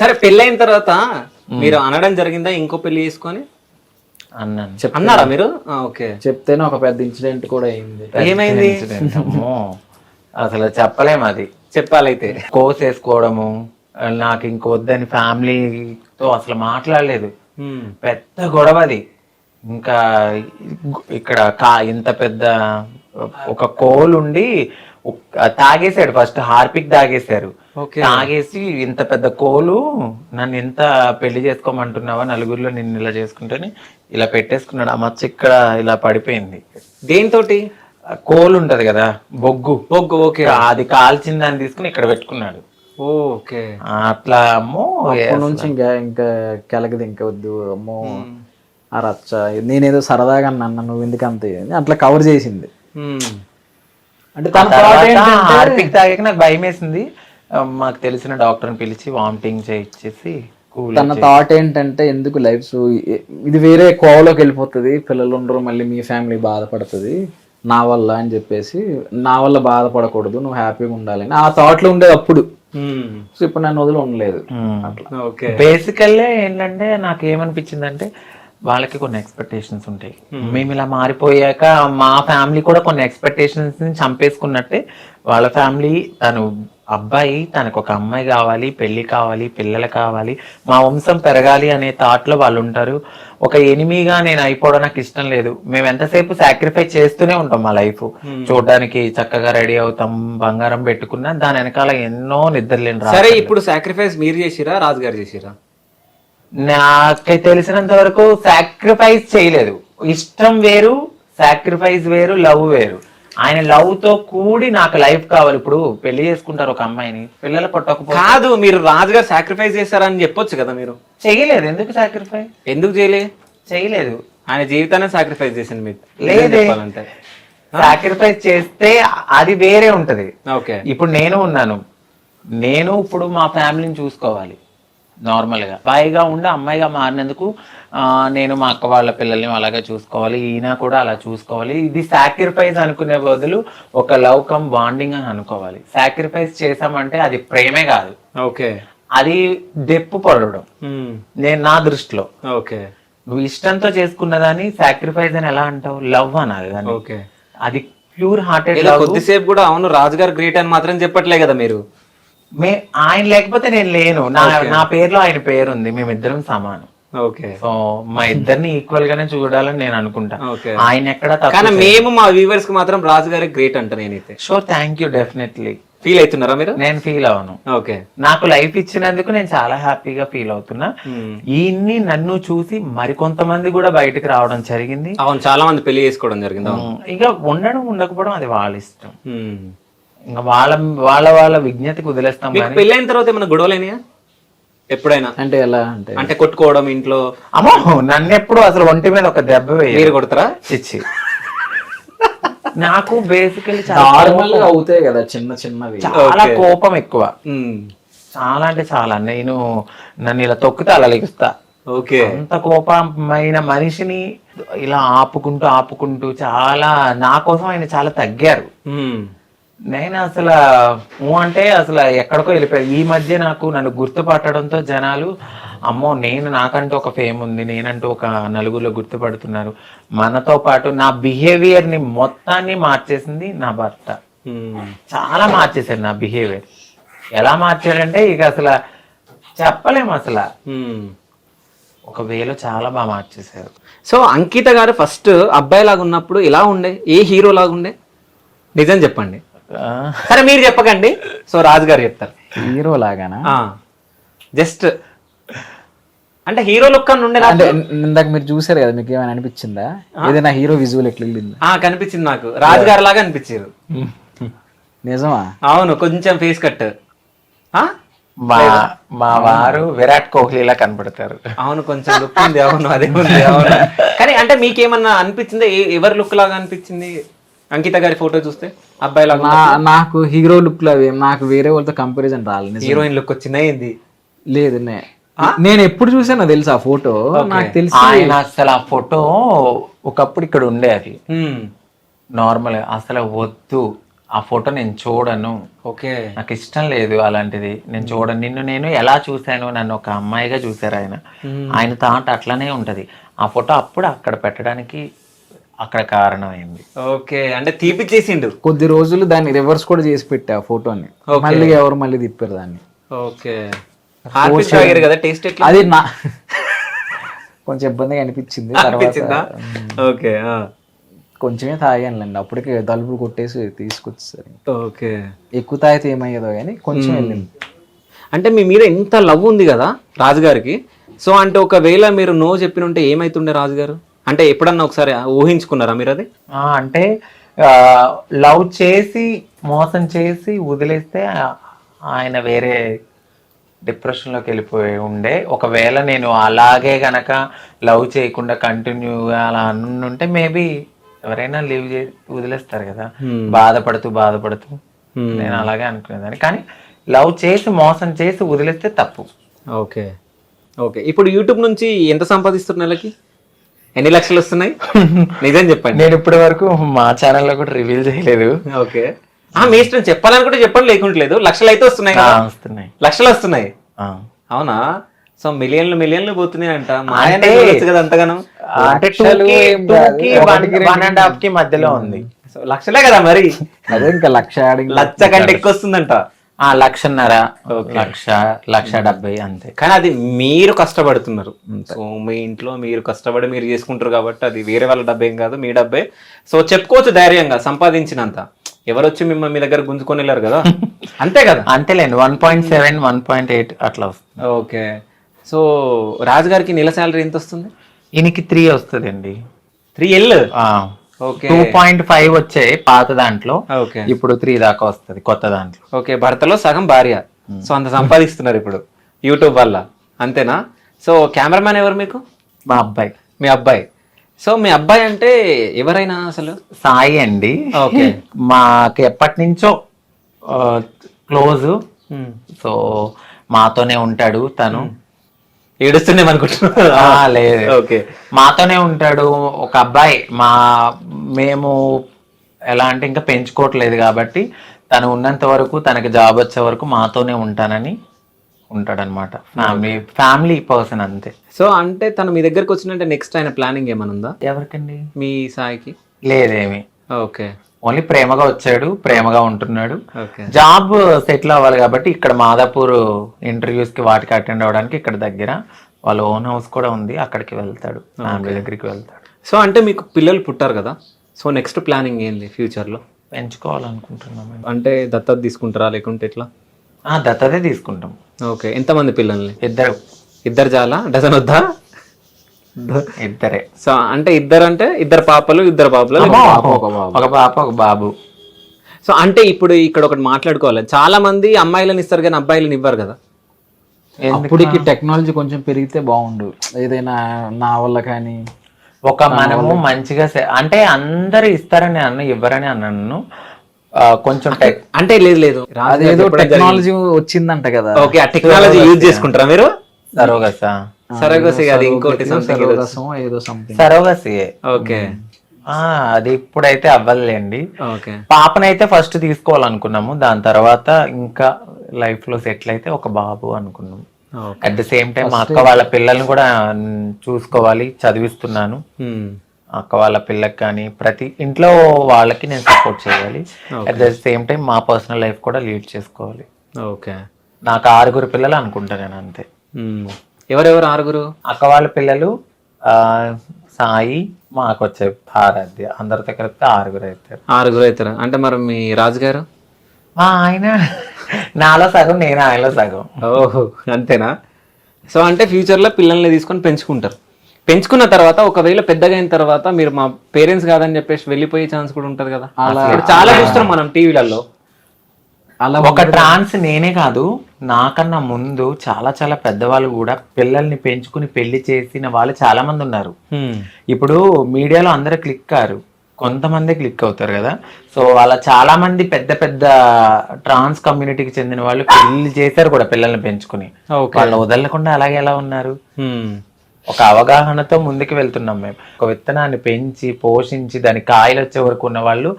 సరే పెళ్ళైన తర్వాత మీరు అనడం జరిగిందా ఇంకో పెళ్లి చేసుకొని? అన్నాను. అన్నారా మీరు? ఓకే. చెప్తేనే ఒక పెద్ద ఇన్సిడెంట్ కూడా అయింది. ఏమైంది? అమ్మో, అసలు చెప్పలేము. అది చెప్పాలైతే. కోర్స్ వేసుకోవడము, నాకు ఇంక వద్దని ఫ్యామిలీతో అసలు మాట్లాడలేదు. పెద్ద గొడవ అది. ఇంకా ఇక్కడ ఇంత పెద్ద ఒక కోల్ ఉండి తాగేశాడు. First Harpic తాగేశారు. తాగేసి ఇంత పెద్ద కోలు నన్ను ఎంత పెళ్లి చేసుకోమంటున్నావా, నలుగురిలో నిన్ను ఇలా చేసుకుంటేనే ఇలా పెట్టేసుకున్నాడు. ఆ మచ్చ ఇక్కడ ఇలా పడిపోయింది. దేనితోటి? కోలు ఉంటది కదా, బొగ్గు. ఓకే. అది కాల్చిన దాన్ని తీసుకుని ఇక్కడ పెట్టుకున్నాడు. ఓకే. అట్లా అమ్మో నుంచి ఇంకా కెలగది ఇంకా వద్దు అమ్మో ఆ రచ్చ. నేనేదో సరదాగా అన్నా, నువ్వు ఎందుకు అంతే అట్లా కవర్ చేసింది. అంటే హార్పిక్ తాగాక నాకు భయం వేసింది. మాకు తెలిసిన డాక్టర్ని పిలిచి వామిటింగ్ చేయించేసి తన థాట్ ఏంటంటే ఎందుకు లైఫ్ ఇది వేరే కోవలోకి వెళ్ళిపోతుంది, పిల్లలు ఉండరు, మళ్ళీ మీ ఫ్యామిలీ బాధపడుతుంది నా వల్ల అని చెప్పేసి, నా వల్ల బాధపడకూడదు, నువ్వు హ్యాపీగా ఉండాలని ఆ థాట్ లో ఉండేది అప్పుడు. సో ఇప్పుడు నన్ను వదిలి ఉండలేదు. బేసికల్లీ ఏంటంటే నాకు ఏమనిపించింది అంటే వాళ్ళకి కొన్ని ఎక్స్పెక్టేషన్స్ ఉంటాయి. మేము ఇలా మారిపోయాక మా ఫ్యామిలీ కూడా కొన్ని ఎక్స్పెక్టేషన్స్ ని చంపేసుకున్నట్టే వాళ్ళ ఫ్యామిలీ, తను అబ్బాయి తనకు ఒక అమ్మాయి కావాలి, పెళ్లి కావాలి, పిల్లలు కావాలి, మా వంశం పెరగాలి అనే థాట్ లో వాళ్ళు ఉంటారు. ఒక ఎనిమిగా నేను అయిపోవడం నాకు ఇష్టం లేదు. మేము ఎంతసేపు సాక్రిఫైస్ చేస్తూనే ఉంటాం. మా లైఫ్ చూడడానికి చక్కగా రెడీ అవుతాం, బంగారం పెట్టుకున్నా దాని వెనకాల ఎన్నో నిద్రలేని. సరే, ఇప్పుడు సాక్రిఫైస్ మీరు చేసిరా, రాజుగారు చేసిరా? నాకు తెలిసినంత వరకు సాక్రిఫైస్ చేయలేదు. ఇష్టం వేరు, సాక్రిఫైస్ వేరు, లవ్ వేరు. ఆయన లవ్ తో కూడి నాకు లైఫ్ కావాలి. ఇప్పుడు పెళ్లి చేసుకుంటారు ఒక అమ్మాయిని, పిల్లలు పుట్టకపోతే కాదు, మీరు రాజుగారు సాక్రిఫైస్ చేశారని చెప్పొచ్చు కదా. మీరు చేయలేదు. ఎందుకు సాక్రిఫైస్? ఎందుకు చేయలేదు? ఆయన జీవితాన్ని సాక్రిఫైస్ చేసింది మీకు. లేదే, సాక్రిఫైస్ చేస్తే అది వేరే ఉంటది. ఓకే. ఇప్పుడు నేను ఉన్నాను, నేను ఇప్పుడు మా ఫ్యామిలీని చూసుకోవాలి. నార్మల్ గా అబ్బాయిగా ఉండి అమ్మాయిగా మారినందుకు నేను మా అక్క వాళ్ళ పిల్లల్ని అలాగే చూసుకోవాలి, ఈయన కూడా అలా చూసుకోవాలి. ఇది సాక్రిఫైస్ అనుకునే బదులు ఒక లవ్ కమ్ బాండింగ్ అని అనుకోవాలి. సాక్రిఫైస్ చేసామంటే అది ప్రేమే కాదు. ఓకే. అది దెప్పు పడడం. నేను నా దృష్టిలో. ఓకే. నువ్వు ఇష్టంతో చేసుకున్నదాన్ని సాక్రిఫైస్ అని ఎలా అంటావు? లవ్ అనాలి. ఓకే. అది ప్యూర్ హార్టెడ్. కొద్దిసేపు కూడా అవును రాజుగారు గ్రేట్ అని మాత్రం చెప్పట్లే కదా మీరు. ఆయన లేకపోతే నేను లేను. నా పేరులో ఆయన పేరు ఉంది. మేమిద్దరం సమానం. ఓకే. సో మా ఇద్దరిని ఈక్వల్ గానే చూడాలని నేను అనుకుంటా. ఆయన ఎక్కడ కానీ మేము మా వ్యూవర్స్ కి మాత్రం రాజుగారే గ్రేట్ అంట నేనైతే. Sure, thank you. Definitely. Feel అవుతున్నారా మీరు? నేను ఫీల్ అవను. ఓకే. నాకు లైఫ్ ఇచ్చినందుకు నేను చాలా హ్యాపీగా ఫీల్ అవుతున్నా. ఈయన్ని నన్ను చూసి మరికొంతమంది కూడా బయటకు రావడం జరిగింది. అవును, చాలా మంది పెళ్లి చేసుకోవడం జరిగింది. ఇక ఉండడం ఉండకపోవడం అది వాళ్ళ ఇష్టం. ఇంకా వాళ్ళ వాళ్ళ విజ్ఞతకు వదిలేస్తాం. పెళ్ళైన తర్వాత ఏమైనా గొడవలైనాయా ఎప్పుడైనా? అంటే ఎలా అంటే కొట్టుకోవడం ఇంట్లో? అమ్మో, నన్ను ఎప్పుడు అసలు ఒంటి మీద ఒక దెబ్బ వేయ. మీరు కొడతారా? చిచ్చి, నాకు బేసికలీ నార్మల్ గా అవుతాయి కదా చిన్న చిన్నవి. చాలా కోపం ఎక్కువ, చాలా అంటే చాలా. నన్ను ఇలా తొక్కితే అలా లెగుస్తా. ఓకే. అంత కోపమైన మనిషిని ఇలా ఆపుకుంటూ చాలా నా కోసం ఆయన చాలా తగ్గారు. నేను అసలు అంటే అసలు ఎక్కడికో వెళ్ళిపోయాను. ఈ మధ్య నన్ను గుర్తుపట్టడంతో జనాలు అమ్మో నాకంటూ ఒక ఫేమ్ ఉంది, నేనంటూ ఒక నలుగురిలో గుర్తుపడుతున్నారు. మనతో పాటు నా బిహేవియర్ ని మొత్తాన్ని మార్చేసింది నా భర్త. చాలా మార్చేశాడు నా బిహేవియర్. ఎలా మార్చాడంటే ఇక అసలు చెప్పలేము. అసలు ఒక వేలో చాలా బాగా మార్చేశారు. సో అంకిత గారు ఫస్ట్ అబ్బాయి లాగా ఉన్నప్పుడు ఎలా ఉండే? ఏ హీరో లాగా ఉండే? నిజం చెప్పండి. సరే మీరు చెప్పకండి, సో రాజుగారు చెప్తారు. హీరో లాగానా? జస్ట్ అంటే హీరో లుక్ అని ఉండే. అంటే ఇందాక మీరు చూసారు కదా, మీకు ఏమైనా అనిపించిందా? ఏదైనా హీరో విజువల్ ఎట్లా వెళ్ళింది? కనిపించింది నాకు. రాజుగారు లాగా అనిపించారు. నిజమా? అవును, కొంచెం ఫేస్ కట్. మా వారు విరాట్ కోహ్లీలా కనపడతారు. అవును, కొంచెం లుక్ ఉంది. అవును, అదే ఉంది. అవును. కానీ అంటే మీకేమన్నా అనిపించిందా? ఎవరి లుక్ లాగా అనిపించింది అంకిత గారి ఫోటో చూస్తే? అబ్బాయి లాగా? నాకు హీరో లుక్ లో నాకు వేరే వాళ్ళతో కంపారిజన్ రాలేదు. హీరోయిన్ లుక్ వచ్చిందా ఏంది? లేదు, నేను ఎప్పుడు చూసానో తెలుసా ఆ ఫోటో? నాకు తెలిసి అసలు ఆ ఫోటో ఒకప్పుడు ఇక్కడ ఉండే. అది నార్మల్ అసలు వద్దు. ఆ ఫోటో నేను చూడను, ఓకే. నాకు ఇష్టం లేదు అలాంటిది, నేను చూడను. నేను ఎలా చూశాను, నన్ను ఒక అమ్మాయిగా చూశారు ఆయన. ఆయన థాట్ అట్లనే ఉంటది. ఆ ఫోటో అప్పుడు అక్కడ పెట్టడానికి అక్కడ కారణమైంది. ఓకే, అంటే తీపిచ్చేసిండు. కొద్ది రోజులు దాన్ని రివర్స్ కూడా చేసి పెట్టా ఆ ఫోటోని, మళ్ళీ ఎవరు మళ్ళీ తిప్పారు దాన్ని. ఓకే, హార్పిక్ తాగారు కదా, టేస్ట్ ఎట్లా అది నా కొంచెం ఇబ్బందిగా అనిపించింది. అనిపించిందా? ఓకే, కొంచెమే తాగానులేండి, అప్పటికే తలుపులు కొట్టేసి తీసుకొచ్చేసరి. ఓకే, ఎక్కువ తాగితే ఏమయ్యేదో కానీ కొంచెం వెళ్ళింది. అంటే మీ మీద ఎంత లవ్ ఉంది కదా రాజుగారికి. సో అంటే ఒకవేళ మీరు నో చెప్పిన ఉంటే ఏమైతుండే రాజుగారు? అంటే ఎప్పుడన్నా ఒకసారి ఊహించుకున్నారా మీరు అది? అంటే లవ్ చేసి మోసం చేసి వదిలేస్తే ఆయన వేరే డిప్రెషన్లోకి వెళ్ళిపోయి ఉండే. ఒకవేళ నేను అలాగే గనక లవ్ చేయకుండా కంటిన్యూగా అలా అనుంటే మేబీ ఎవరైనా లీవ్ చేసి వదిలేస్తారు కదా, బాధపడుతూ. నేను అలాగే అనుకునేదాన్ని. కానీ లవ్ చేసి మోసం చేసి వదిలేస్తే తప్పు. Okay, okay. ఇప్పుడు యూట్యూబ్ నుంచి ఎంత సంపాదిస్తున్నారు నెలకి? ఎన్ని లక్షలు వస్తున్నాయి? నిజం చెప్పండి. నేను ఇప్పటి వరకు మా ఛానల్లో కూడా రివీల్ చేయలేదు. ఓకే, మీ ఇష్టం, చెప్పాలనుకుంటే చెప్పండి, లేకుంటలేదు. లక్షలు అయితే వస్తున్నాయి కదా? వస్తున్నాయి, లక్షలు వస్తున్నాయి. అవునా? సో మిలియన్లు పోతున్నాయి అంట. కదా అంతగానం? అంటే 1.5 కి మధ్యలో ఉంది. సో లక్షలే కదా మరి. అదే ఇంకా లక్ష కంటే ఎక్కువ వస్తుందంట. 1.5 1,70,000 అంతే. కానీ అది మీరు కష్టపడుతున్నారు. సో మీ ఇంట్లో మీరు కష్టపడి మీరు చేసుకుంటారు కాబట్టి అది వేరే వాళ్ళ డబ్బు ఏం కాదు, మీ డబ్బే. సో చెప్పుకోవచ్చు ధైర్యంగా, సంపాదించినంత. ఎవరు వచ్చి మిమ్మల్ని మీ దగ్గర గుంజుకొని వెళ్ళారు కదా, అంతే కదా? అంతేలేండి, 1.7 1.8 అట్లా వస్తుంది. ఓకే. సో రాజుగారికి నెల శాలరీ ఎంత వస్తుంది? ఈయనకి 3 వస్తుందండి. 3L. ఓకే, 2.5 వచ్చాయి పాత దాంట్లో. ఓకే, ఇప్పుడు 3 దాకా వస్తుంది కొత్త దాంట్లో. ఓకే, భర్తలో సగం భార్య. సో అంత సంపాదిస్తున్నారు ఇప్పుడు యూట్యూబ్ వల్ల, అంతేనా? సో కెమెరామ్యాన్ ఎవరు మీకు? మా అబ్బాయి. మీ అబ్బాయి. సో మీ అబ్బాయి అంటే ఎవరైనా అసలు? సాయి అండి. ఓకే, మాకు ఎప్పటి నుంచో క్లోజ్. సో మాతోనే ఉంటాడు తను. ఏడుస్తున్నాం అనుకుంటున్నా? లేదు, ఓకే, మాతోనే ఉంటాడు. ఒక అబ్బాయి. మేము ఎలా అంటే ఇంకా పెంచుకోవట్లేదు కాబట్టి తను ఉన్నంత వరకు, తనకి జాబ్ వచ్చే వరకు మాతోనే ఉంటానని ఉంటాడనమాట. ఫ్యామిలీ పర్సన్ అంతే. సో అంటే తను మీ దగ్గరకు వచ్చినంటే నెక్స్ట్ ఆయన ప్లానింగ్ ఏమైనా ఉందా? ఎవరికండి? మీ సాయికి? లేదేమి. ఓకే, ఓన్లీ ప్రేమగా వచ్చాడు, ప్రేమగా ఉంటున్నాడు. ఓకే. జాబ్ సెటిల్ అవ్వాలి కాబట్టి ఇక్కడ మాదాపూర్ ఇంటర్వ్యూస్ కి వాటికి అటెండ్ అవ్వడానికి ఇక్కడ దగ్గర వాళ్ళ ఓన్ హౌస్ కూడా ఉంది, అక్కడికి వెళ్తాడు, ఫ్యామిలీ దగ్గరికి వెళ్తాడు. సో అంటే మీకు పిల్లలు పుట్టారు కదా, సో నెక్స్ట్ ప్లానింగ్ ఏంది ఫ్యూచర్లో? పెంచుకోవాలనుకుంటున్నాం. అంటే దత్తత తీసుకుంటారా లేకుంటే ఎట్లా? దత్తతే తీసుకుంటాం. ఓకే, ఎంతమంది పిల్లల్ని? ఇద్దరు చాలా? డజన్ వద్దా? ఇద్దరే. సో అంటే ఇద్దరు పాపలు, ఒక పాప ఒక బాబు. సో అంటే ఇప్పుడు ఇక్కడ ఒకటి మాట్లాడుకోవాలి, చాలా మంది అమ్మాయిలను ఇస్తారు కానీ అబ్బాయిలను ఇవ్వరు కదా. అప్పటికి టెక్నాలజీ కొంచెం పెరిగితే బాగుండు, ఏదైనా నా వల్ల కానీ. మనము మంచిగా అంటే అందరు ఇస్తారని ఇవ్వరని అన్నాను కొంచెం. అంటే లేదు, అదేదో టెక్నాలజీ వచ్చిందంట కదా. ఓకే, ఆ టెక్నాలజీ యూజ్ చేసుకుంటారా మీరు? సరోగసి అది ఇంకోటి సరోగసి. ఓకే, అది ఇప్పుడైతే అవ్వలేండి. ఓకే, పాపనైతే ఫస్ట్ తీసుకోవాలనుకున్నాము, దాని తర్వాత ఇంకా లైఫ్ లో సెటిల్ అయితే ఒక బాబు అనుకున్నాము. అట్ ద సేమ్ టైం మా అక్క వాళ్ళ పిల్లల్ని కూడా చూసుకోవాలి, చదివిస్తున్నాను. అక్క వాళ్ళ పిల్లకి కానీ ప్రతి ఇంట్లో వాళ్ళకి నేను సపోర్ట్ చేయాలి. అట్ ద సేమ్ టైం మా పర్సనల్ లైఫ్ కూడా లీడ్ చేసుకోవాలి. ఓకే, నాకు 6 పిల్లలు అనుకుంటా నేను, అంతే. ఎవరెవరు 6? అక్క వాళ్ళ పిల్లలు సాయి, మాకు వచ్చే ఆరాధ్య, అందరితో కలిపితే 6 అవుతారు. అంటే మరి మీ రాజుగారు? ఆయన నాలో సగం, నేను ఆయనలో సగం. ఓహో, అంతేనా? సో అంటే ఫ్యూచర్లో పిల్లల్ని తీసుకొని పెంచుకుంటారు. పెంచుకున్న తర్వాత ఒకవేళ పెద్దగా అయిన తర్వాత మీరు మా పేరెంట్స్ కాదని చెప్పేసి వెళ్ళిపోయే ఛాన్స్ కూడా ఉంటది కదా. చాలా చూస్తాం మనం టీవీలలో. అలా ఒక ట్రాన్స్ నేనే కాదు, నాకన్నా ముందు చాలా చాలా పెద్దవాళ్ళు కూడా పిల్లల్ని పెంచుకుని పెళ్లి చేసిన వాళ్ళు చాలా మంది ఉన్నారు. ఇప్పుడు మీడియాలో అందరూ క్లిక్ కారు, కొంతమంది క్లిక్ అవుతారు కదా. సో అలా చాలా మంది పెద్ద పెద్ద ట్రాన్స్ కమ్యూనిటీకి చెందిన వాళ్ళు పెళ్లి చేశారు కూడా పిల్లల్ని పెంచుకుని. వాళ్ళు వదలకుండా అలాగే ఎలా ఉన్నారు. ఒక అవగాహనతో ముందుకు వెళ్తున్నాం మేము. ఒక విత్తనాన్ని పెంచి పోషించి దాని కాయలు వచ్చే వరకు ఉన్న వాళ్ళు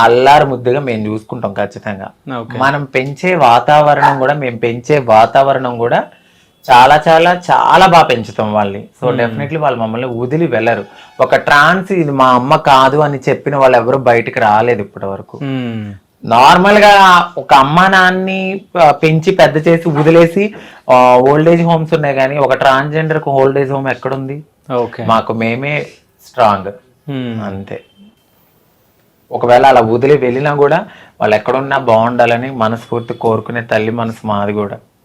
అల్లారు ముద్దుగా మేము చూసుకుంటాం ఖచ్చితంగా. ఓకే. మనం పెంచే వాతావరణం కూడా, మేము పెంచే వాతావరణం కూడా చాలా చాలా చాలా బాగా పెంచుతాం వాళ్ళని. సో డెఫినెట్లీ వాళ్ళు మమ్మల్ని వదిలి వెళ్ళరు. ఒక ట్రాన్స్ ఇది మా అమ్మ కాదు అని చెప్పిన వాళ్ళు ఎవరు బయటకు రాలేదు ఇప్పటి వరకు. నార్మల్ గా ఒక అమ్మ నాన్ని పెంచి పెద్ద చేసి వదిలేసి ఓల్డేజ్ హోమ్స్ ఉన్నాయి, కానీ ఒక ట్రాన్స్జెండర్ కు ఓల్డేజ్ హోమ్ ఎక్కడుంది? ఓకే. మాకు మేమే స్ట్రాంగ్ అంతే. ఒకవేళ అలా వదిలి వెళ్ళినా కూడా వాళ్ళు ఎక్కడున్నా బాగుండాలని మనస్ఫూర్తి కోరుకునే తల్లి మనసు మాది కూడా.